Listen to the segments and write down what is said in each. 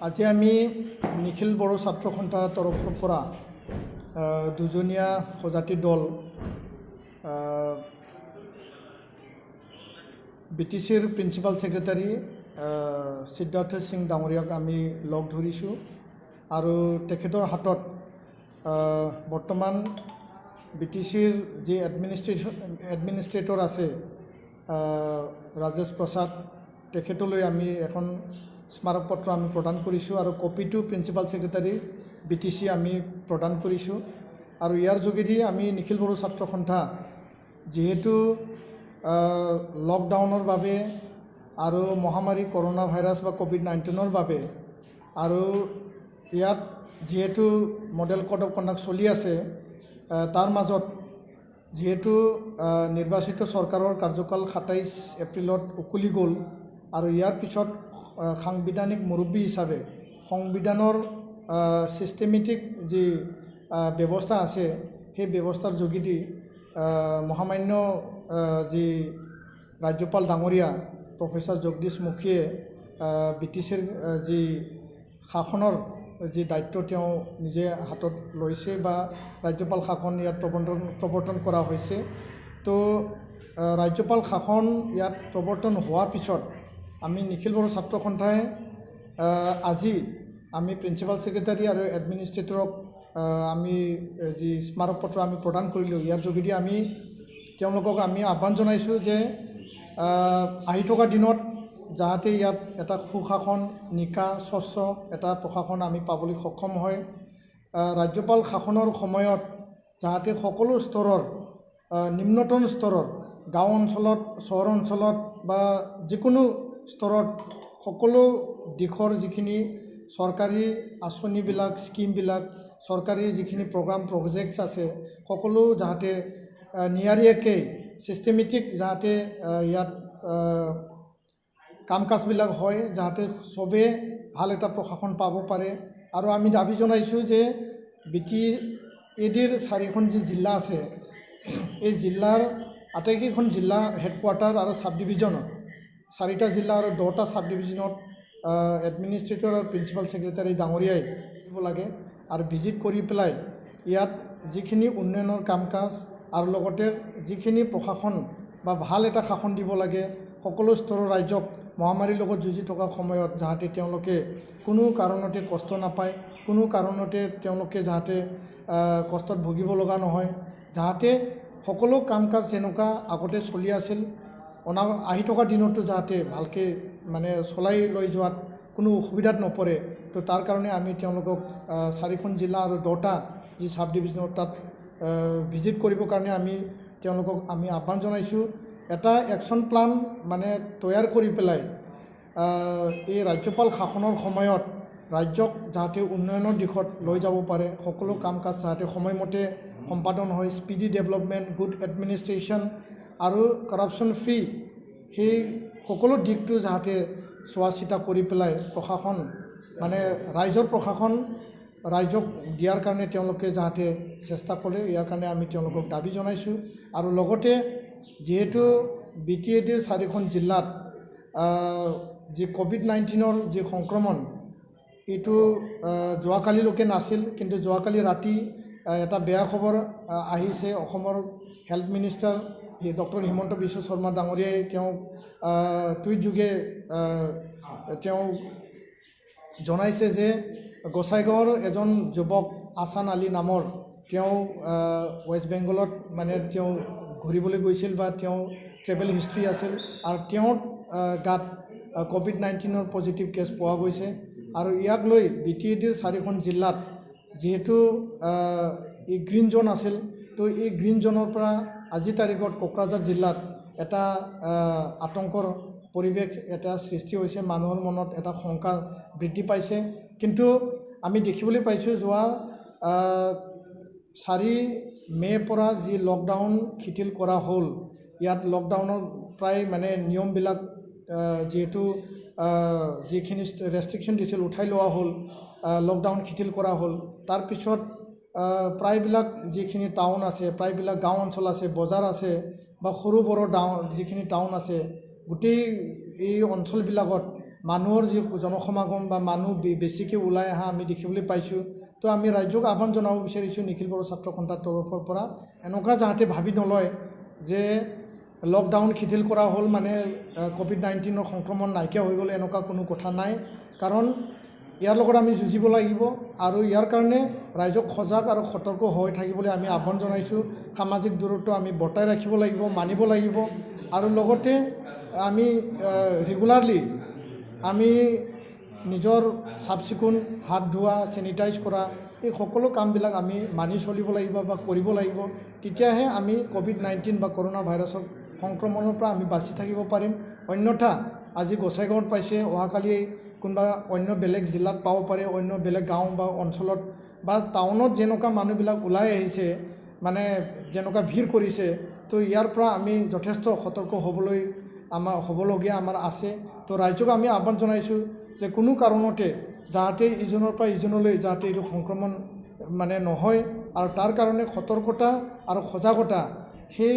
আজি আমি নিখিল বড়ো ছাত্ৰ সন্থাৰ তৰফৰ পৰা দুজনীয়া সজাতি দল বিটিচিৰ প্ৰিন্সিপাল সেক্ৰেটাৰী সিদ্ধাৰ্থ সিং ডাঙৰীয়াক আমি লগ ধৰিছোঁ আৰু তেখেতৰ হাতত বৰ্তমান বিটিচিৰ যি এডমিনিষ্ট্ৰেটৰ আছে ৰাজেশ প্ৰসাদ তেখেতলৈ আমি এখন স্মাৰক পত্ৰ আমি প্ৰদান কৰিছোঁ আৰু কপিটো প্ৰিন্সিপাল সেক্ৰেটাৰী বিটিচি আমি প্ৰদান কৰিছোঁ আৰু ইয়াৰ যোগেদি আমি নিখিল বড়ো ছাত্ৰ সন্থা যেহেতু লকডাউনৰ বাবে আৰু মহামাৰী কৰোনা ভাইৰাছ বা কোভিড-19ৰ বাবে আৰু ইয়াত যেহেতু মডেল কোড অফ কণ্ডাক্ট চলি আছে তাৰ মাজত যেহেতু নিৰ্বাচিত চৰকাৰৰ কাৰ্যকাল 27 এপ্ৰিলত উকলি গ'ল আৰু ইয়াৰ পিছত সাংবিধানিক মুৰব্বী হিচাপে সংবিধানৰ সিস্টেমেটিক যি ব্যৱস্থা আছে সেই ব্যৱস্থাৰ যোগেদি মহামান্য যি ৰাজ্যপাল ডাঙৰীয়া প্ৰফেসৰ জগদীশ মুখীয়ে বিটিচিৰ যি শাসনৰ যি দায়িত্ব তেওঁ নিজে হাতত লৈছে বা ৰাজ্যপাল শাসন ইয়াত প্ৰৱৰ্তন কৰা হৈছে তো ৰাজ্যপাল শাসন ইয়াত প্ৰৱৰ্তন হোৱাৰ পিছত আমি নিখিল বড়ো ছাত্ৰ সন্থাই আজি আমি প্ৰিন্সিপাল সেক্ৰেটাৰী আৰু এডমিনিষ্ট্ৰেটৰক আমি যি স্মাৰক পত্ৰ আমি প্ৰদান কৰিলোঁ ইয়াৰ যোগেদি আমি তেওঁলোকক আমি আহ্বান জনাইছোঁ যে আহি থকা দিনত যাতে ইয়াত এটা সুশাসন নিকা স্বচ্ছ এটা প্ৰশাসন আমি পাবলৈ সক্ষম হয় ৰাজ্যপাল শাসনৰ সময়ত যাতে সকলো স্তৰৰ নিম্নতম স্তৰৰ গাঁও অঞ্চলত চহৰ অঞ্চলত বা যিকোনো স্তৰত সকলো দিশৰ যিখিনি চৰকাৰী আঁচনিবিলাক স্কিমবিলাক চৰকাৰী যিখিনি প্ৰগ্ৰাম প্ৰজেক্টছ আছে সকলো যাতে নিয়াৰিকৈ সিস্টেমেটিক যাতে ইয়াত কাম কাজবিলাক হয় যাতে সবে ভাল এটা প্ৰশাসন পাব পাৰে আৰু আমি দাবী জনাইছোঁ যে BTADৰ 4খন যি জিলা আছে এই জিলাৰ আটাইকেইখন জিলা হেডকোৱাৰ্টাৰ আৰু সাব ডিভিজনত 4টা জিলা আৰু 2টা সাব ডিভিজনত এডমিনিষ্ট্ৰেটৰ আৰু প্ৰিন্সিপাল সেক্ৰেটাৰী ডাঙৰীয়াই দিব লাগে আৰু ভিজিট কৰি পেলাই ইয়াত যিখিনি উন্নয়নৰ কাম কাজ আৰু লগতে যিখিনি প্ৰশাসন বা ভাল এটা শাসন দিব লাগে সকলো স্তৰৰ ৰাজ্যক মহামাৰীৰ লগত যুঁজি থকা সময়ত যাতে তেওঁলোকে কোনো কাৰণতে কষ্ট নাপায় কোনো কাৰণতে তেওঁলোকে যাতে কষ্টত ভুগিব লগা নহয় যাতে সকলো কাম কাজ যেনেকুৱা আগতে চলি আছিল আহি থকা দিনতো যাতে ভালকৈ মানে চলাই লৈ যোৱাত কোনো অসুবিধাত নপৰে তো তাৰ কাৰণে আমি তেওঁলোকক 4খন জিলা আৰু 2টা যি সাব ডিভিজনত তাত ভিজিট কৰিবৰ কাৰণে আমি তেওঁলোকক আমি আহ্বান জনাইছোঁ এটা একশ্যন প্লান মানে তৈয়াৰ কৰি পেলাই এই ৰাজ্যপাল শাসনৰ সময়ত ৰাজ্যক যাতে উন্নয়নৰ দিশত লৈ যাব পাৰে সকলো কাম কাজ যাতে সময়মতে সম্পাদন হয় স্পিডি ডেভেলপমেণ্ট গুড এডমিনিষ্ট্ৰেশ্যন আৰু কৰাপশ্যন ফ্ৰী সেই সকলো দিশটো যাতে চোৱা চিতা কৰি পেলাই প্ৰশাসন মানে ৰাইজৰ প্ৰশাসন ৰাইজক দিয়াৰ কাৰণে তেওঁলোকে যাতে চেষ্টা কৰে ইয়াৰ কাৰণে আমি তেওঁলোকক দাবী জনাইছোঁ আৰু লগতে যেহেতু BTADৰ 4খন জিলাত যি কোভিড-19ৰ যি সংক্ৰমণ এইটো যোৱাকালিলৈকে নাছিল কিন্তু যোৱাকালি ৰাতি এটা বেয়া খবৰ আহিছে অসমৰ health minister doctor Himanta Biswa Sarma ডাঙৰীয়াই তেওঁ টুইট যোগে তেওঁ জনাইছে যে গোসাইগাঁৱৰ এজন যুৱক আছান আলী নামৰ তেওঁ ৱেষ্ট বেংগলত মানে তেওঁ ঘূৰিবলৈ গৈছিল বা তেওঁ ট্ৰেভেল হিষ্ট্ৰী আছিল আৰু তেওঁৰ গাত কোভিড-19ৰ পজিটিভ কেছ পোৱা গৈছে আৰু ইয়াক লৈ BTADৰ 4খন জিলাত যেহেতু এই গ্ৰীণ জ'ন আছিল তো এই গ্ৰীণ জ'নৰ পৰা আজি তাৰিখত কোকৰাঝাৰ জিলাত এটা আতংকৰ পৰিৱেশ এটা সৃষ্টি হৈছে মানুহৰ মনত এটা শংকা বৃদ্ধি পাইছে কিন্তু আমি দেখিবলৈ পাইছোঁ যোৱা 4 মে'ৰ পৰা যি লকডাউন শিথিল কৰা হ'ল ইয়াত লকডাউনৰ প্ৰায় মানে নিয়মবিলাক যেহেতু যিখিনি ৰেষ্ট্ৰিকশ্যন দিছিল উঠাই লোৱা হ'ল লকডাউন শিথিল কৰা হ'ল তাৰপিছত প্ৰায়বিলাক যিখিনি টাউন আছে প্ৰায়বিলাক গাঁও অঞ্চল আছে বজাৰ আছে বা সৰু বৰ যিখিনি টাউন আছে গোটেই এই অঞ্চলবিলাকত মানুহৰ যি জনসমাগম বা মানুহ বেছিকৈ ওলাই অহা আমি দেখিবলৈ পাইছোঁ। তো আমি ৰাজ্যক আহ্বান জনাব বিচাৰিছোঁ নিখিল বড়ো ছাত্ৰ সন্থাৰ তৰফৰ পৰা এনেকুৱা যাতে ভাবি নলয় যে লকডাউন শিথিল কৰা হ'ল মানে কোভিড-19ৰ সংক্ৰমণ নাইকিয়া হৈ গ'লে এনেকুৱা কোনো কথা নাই। কাৰণ ইয়াৰ লগত আমি যুঁজিব লাগিব আৰু ইয়াৰ কাৰণে ৰাইজক সজাগ আৰু সতৰ্ক হৈ থাকিবলৈ আমি আহ্বান জনাইছোঁ। সামাজিক দূৰত্ব আমি বৰ্তাই ৰাখিব লাগিব, মানিব লাগিব আৰু লগতে আমি ৰেগুলাৰলি আমি নিজৰ চাফ চিকুণ, হাত ধোৱা, চেনিটাইজ কৰা এই সকলো কামবিলাক আমি মানি চলিব লাগিব বা কৰিব লাগিব। তেতিয়াহে আমি কোভিড-19 বা কৰোণা ভাইৰাছৰ সংক্ৰমণৰ পৰা আমি বাচি থাকিব পাৰিম। অন্যথা আজি গোসাইগাঁৱত পাইছে, অহাকালি কোনোবা অন্য বেলেগ জিলাত পাব পাৰে, অন্য বেলেগ গাঁও বা অঞ্চলত বা টাউনত যেনেকুৱা মানুহবিলাক ওলাই আহিছে মানে যেনেকুৱা ভিৰ কৰিছে, তো ইয়াৰ পৰা আমি যথেষ্ট সতৰ্ক হ'বলগীয়া আমাৰ আছে। তো ৰাইজক আমি আহ্বান জনাইছোঁ যে কোনো কাৰণতে যাতে ইজনৰ পৰা ইজনলৈ যাতে এইটো সংক্ৰমণ মানে নহয় আৰু তাৰ কাৰণে সতৰ্কতা আৰু সজাগতা সেই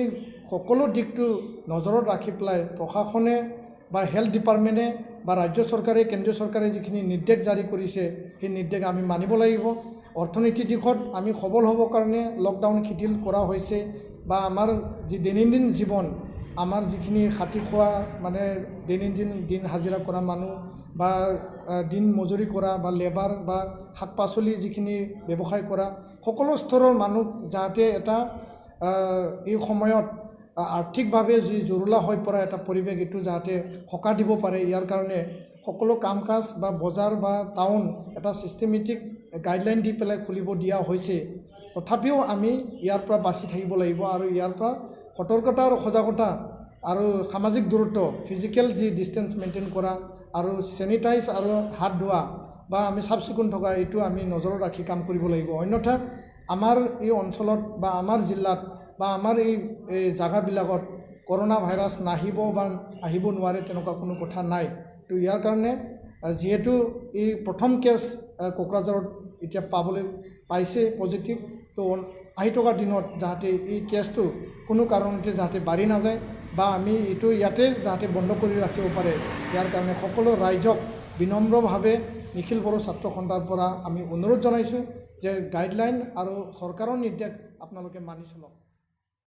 সকলো দিশটো নজৰত ৰাখি পেলাই প্ৰশাসনে বা হেল্থ ডিপাৰ্টমেণ্টে বা ৰাজ্য চৰকাৰে, কেন্দ্ৰীয় চৰকাৰে যিখিনি নিৰ্দেশ জাৰি কৰিছে সেই নিৰ্দেশ আমি মানিব লাগিব। অৰ্থনীতিৰ দিশত আমি সবল হ'বৰ কাৰণে লকডাউন শিথিল কৰা হৈছে বা আমাৰ যি দৈনন্দিন জীৱন, আমাৰ যিখিনি খাটি খোৱা মানে দৈনন্দিন দিন হাজিৰা কৰা মানুহ বা দিন মজুৰি কৰা বা লেবাৰ বা শাক পাচলি যিখিনি ব্যৱসায় কৰা সকলো স্তৰৰ মানুহ যাতে এটা এই সময়ত আৰ্থিকভাৱে যি জৰুলা হৈ পৰা এটা পৰিৱেশ এইটো যাতে সকাহ দিব পাৰে, ইয়াৰ কাৰণে সকলো কাম কাজ বা বজাৰ বা টাউন এটা ছিষ্টেমেটিক গাইডলাইন দি পেলাই খুলিব দিয়া হৈছে। তথাপিও আমি ইয়াৰ পৰা বাচি থাকিব লাগিব আৰু ইয়াৰ পৰা সতৰ্কতা আৰু সজাগতা আৰু সামাজিক দূৰত্ব, ফিজিকেল যি ডিষ্টেঞ্চ মেইনটেইন কৰা আৰু চেনিটাইজ আৰু হাত ধোৱা বা আমি চাফ চিকুণ থকা এইটো আমি নজৰত ৰাখি কাম কৰিব লাগিব। অন্যথা আমাৰ এই অঞ্চলত বা আমাৰ জিলাত বা আমাৰ এই জাগাবিলাকত কৰোণা ভাইৰাছ নাহিব বা আহিব নোৱাৰে তেনেকুৱা কোনো কথা নাই। তো ইয়াৰ কাৰণে যিহেতু এই প্ৰথম কেছ কোকৰাঝাৰত এতিয়া পাবলৈ পাইছে পজিটিভ, তো আহি থকা দিনত যাতে এই কেছটো কোনো কাৰণতে যাতে বাঢ়ি নাযায় বা আমি এইটো ইয়াতে যাতে বন্ধ কৰি ৰাখিব পাৰে, ইয়াৰ কাৰণে সকলো ৰাইজক বিনম্ৰভাৱে নিখিল বড়ো ছাত্ৰ সন্থাৰ পৰা আমি অনুৰোধ জনাইছোঁ যে গাইডলাইন আৰু চৰকাৰৰ নিৰ্দেশ আপোনালোকে মানি চলক।